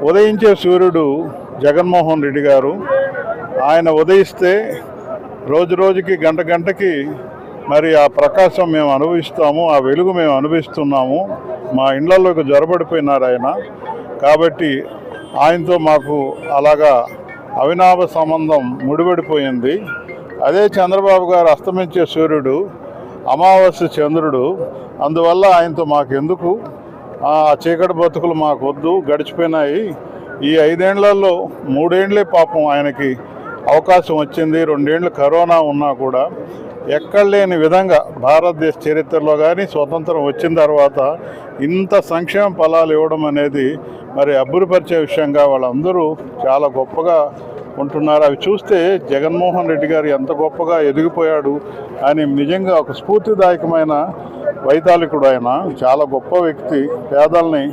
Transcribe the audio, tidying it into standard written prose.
ఉదయించే సూర్యుడు జగన్మోహన్ రెడ్డి గారు. ఆయన ఉదయిస్తే రోజు రోజుకి గంట గంటకి మరి ఆ ప్రకాశం మేము అనుభవిస్తాము, ఆ వెలుగు మేము అనుభవిస్తున్నాము. మా ఇళ్లలోకి జొరబడిపోయినారు ఆయన. కాబట్టి ఆయనతో మాకు అలాగా అవినాభ సంబంధం ముడిపడిపోయింది. అదే చంద్రబాబు గారు అస్తమించే సూర్యుడు, అమావాస్య చంద్రుడు. అందువల్ల ఆయనతో మాకెందుకు, ఆ చీకటి బతుకులు మాకు వద్దు, గడిచిపోయినాయి. ఈ 5 ఏళ్లలో 3 ఏళ్లే పాపం ఆయనకి అవకాశం వచ్చింది. 2 ఏళ్ళు కరోనా ఉన్నా కూడా ఎక్కడ లేని విధంగా భారతదేశ చరిత్రలో కానీ స్వతంత్రం వచ్చిన తర్వాత ఇంత సంక్షేమ ఫలాలు ఇవ్వడం అనేది మరి అబ్బురపరిచే విషయంగా వాళ్ళందరూ చాలా గొప్పగా ఉంటున్నారు. అవి చూస్తే జగన్మోహన్ రెడ్డి గారు ఎంత గొప్పగా ఎదిగిపోయాడు అని నిజంగా ఒక స్ఫూర్తిదాయకమైన వైతాళికుడు ఆయన. చాలా గొప్ప వ్యక్తి. పేదల్ని